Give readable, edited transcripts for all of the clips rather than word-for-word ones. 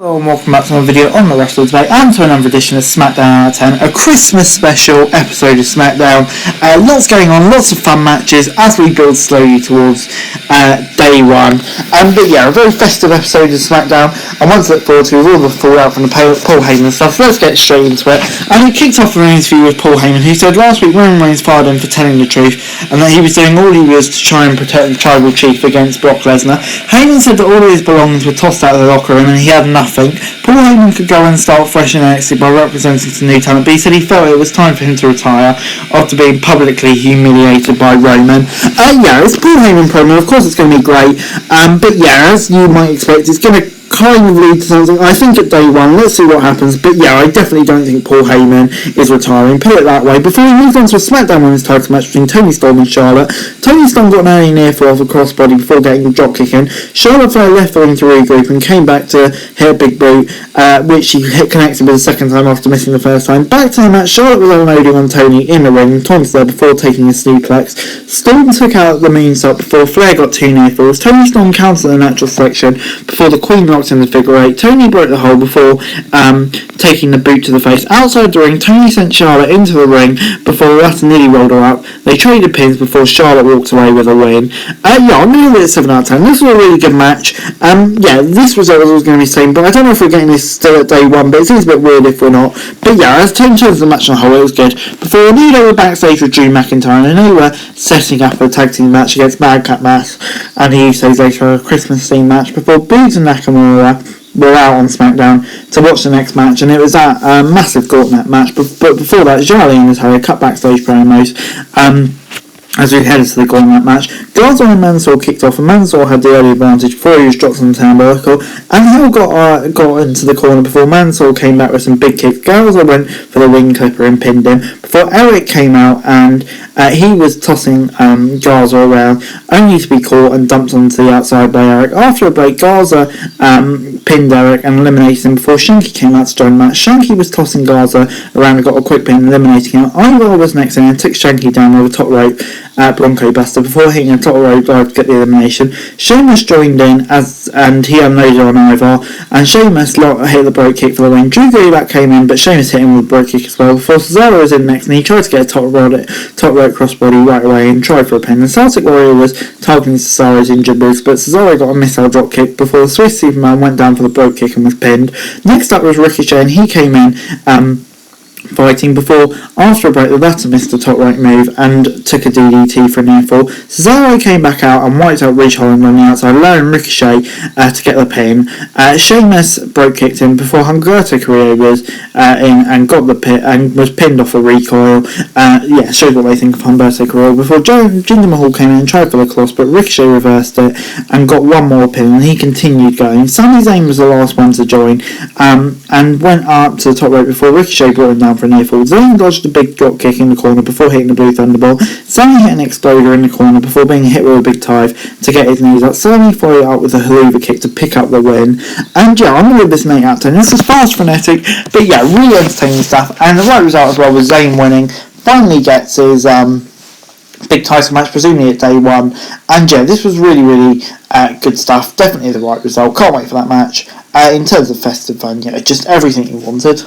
Hello and welcome back to another video on the Wrestle today and to another edition of Smackdown Out 10, a Christmas special episode of Smackdown. Lots going on, lots of fun matches as we build slowly towards day one. But yeah, a very festive episode of Smackdown and one to look forward to with all the fallout from the Paul Heyman stuff. So let's get straight into it. And we kicked off with an interview with Paul Heyman, who said last week Roman Reigns fired him for telling the truth and that he was doing all he was to try and protect the tribal chief against Brock Lesnar. Heyman said that all of his belongings were tossed out of the locker room and he had nothing. Paul Heyman could go and start fresh in NXT by representing some new talent, but he said he felt it was time for him to retire after being publicly humiliated by Roman. Yeah, it's Paul Heyman promo. Of course, it's going to be great. But yeah, as you might expect, it's going to kind of lead to something. I think at day one, let's see what happens. But yeah, I definitely don't think Paul Heyman is retiring. Put it that way. Before we moved on to a SmackDown Women's title match between Toni Storm and Charlotte, Toni Storm got an early near fall off a crossbody before getting a drop kick in. Charlotte fell left the ring to regroup and came back to hit a big boot, which she hit connected with the second time after missing the first time. Back to the match, Charlotte was unloading on Toni in the ring. Tom's there before taking a suplex. Storm took out the moonsault before Flair got two near falls. Toni Storm countered the natural selection before the Queen locked in the figure eight. Toni broke the hold before taking the boot to the face. Outside the ring, Toni sent Charlotte into the ring before the latter nearly rolled her up. They traded pins before Charlotte walked away with a win. Yeah, I'm going to give it a 7 out of 10. This was a really good match. Yeah, this result was going to be the same, but I don't know if we're getting this still at day one, but it seems a bit weird if we're not. But yeah, as Toni turns the match on the whole, it was good. Before we knew they were backstage with Drew McIntyre, and they were setting up a tag team match against Madcap Moss and the Usos later, a Christmas themed match, before Boogs and Nakamura were out on SmackDown to watch the next match, and it was that massive gauntlet match. But before that, Charlene has had a cut backstage promos as we headed to the gauntlet match. Garza and Mansoor kicked off, and Mansoor had the early advantage before he was dropped on the turnbuckle, and Hill got into the corner before Mansoor came back with some big kicks. Garza went for the wing clipper and pinned him before Eric came out, and he was tossing Garza around, only to be caught and dumped onto the outside by Eric. After a break, Garza pinned Eric and eliminated him before Shanky came out to join the match. Shanky was tossing Garza around and got a quick pin, eliminating him. Ivar was next in and took Shanky down with a top rope Bronco Buster before hitting a top rope dive to get the elimination. Sheamus joined in and he unloaded on Ivar, and Sheamus hit the brogue kick for the win. Drew Gulak came in, but Sheamus hit him with a brogue kick as well before Cesaro was in next, and he tried to get a top rope crossbody right away and tried for a pin. The Celtic Warrior was targeting Cesaro's injured ribs, but Cesaro got a missile drop kick before the Swiss Superman went down for the brogue kick and was pinned. Next up was Ricochet, and he came in fighting before, after a break, the latter missed a top right move and took a DDT for a near fall. Cesaro came back out and wiped out Ridge Holland on the outside, allowing Ricochet to get the pin. Sheamus brogue kicked him before Humberto Carrillo was in and got the pin and was pinned off a recoil. Yeah, showed what they think of Humberto Carrillo before Jinder Mahal came in and tried for the cross, but Ricochet reversed it and got one more pin, and he continued going. Sami Zayn was the last one to join and went up to the top rope before Ricochet brought him down for a near fall. Zayn dodged a big drop kick in the corner before hitting the Blue Thunderbolt. Sami hit an exploder in the corner before being hit with a big dive to get his knees up. Sami followed up with a haluva kick to pick up the win. And yeah, I'm going to give this an 8 out of 10. This is fast, frenetic, but yeah, really entertaining stuff. And the right result as well was Zayn winning. Finally gets his big title match, presumably at day one. And yeah, this was really, really good stuff. Definitely the right result. Can't wait for that match. In terms of festive fun, yeah, just everything you wanted.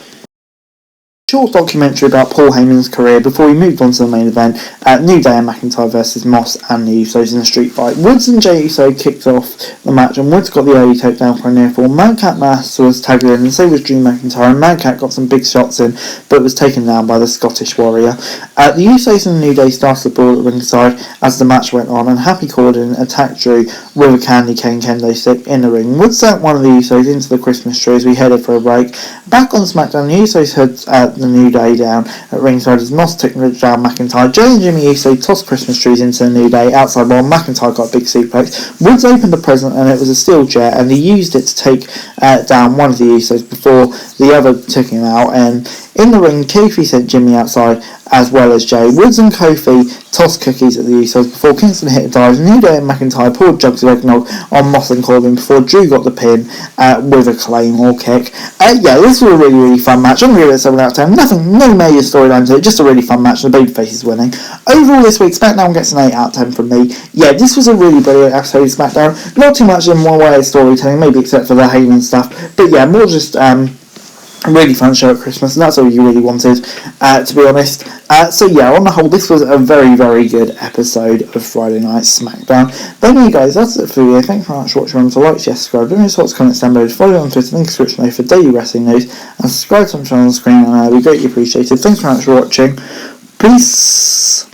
Short documentary about Paul Heyman's career before we moved on to the main event. New Day and McIntyre versus Moss and the Usos in a street fight. Woods and Jey Uso kicked off the match, and Woods got the early takedown for a near fall. Madcap Moss was tagged in, and so was Drew McIntyre, and Madcap got some big shots in, but was taken down by the Scottish Warrior. The Usos and the New Day started the brawl at ringside as the match went on, and Happy Corden attacked Drew with a candy cane kendo stick in the ring. Woods sent one of the Usos into the Christmas tree as we headed for a break. Back on SmackDown, the Usos had the New Day down at ringside as Moss took down McIntyre. Jey and Jimmy Uso tossed Christmas trees into the New Day outside while McIntyre got a big suplex. Woods opened a present and it was a steel chair, and he used it to take down one of the Usos before the other took him out, and In the ring, Kofi sent Jimmy outside, as well as Jay. Woods and Kofi tossed cookies at the Usos before Kingston hit a dive. New Day and McIntyre poured jugs of eggnog on Moss and Corbin before Drew got the pin with a Claymore kick. This was a really, really fun match. I'm going to give it a 7 out of 10. No major storyline to it, just a really fun match, and the babyface is winning. Overall this week, SmackDown gets an 8 out of 10 from me. Yeah, this was a really brilliant episode of SmackDown. Not too much in one way of storytelling, maybe except for the Heyman stuff, but yeah, more just a really fun show at Christmas, and that's all you really wanted, to be honest. On the whole, this was a very, very good episode of Friday Night SmackDown. But anyway, guys, that's it for the video. Thanks very much for watching. Remember to like, share, subscribe, don't miss what's coming down below. Follow me on Twitter, link in the description for daily wrestling news, and subscribe to my channel on the screen, and I'd be greatly appreciated. Thanks very much for watching. Peace.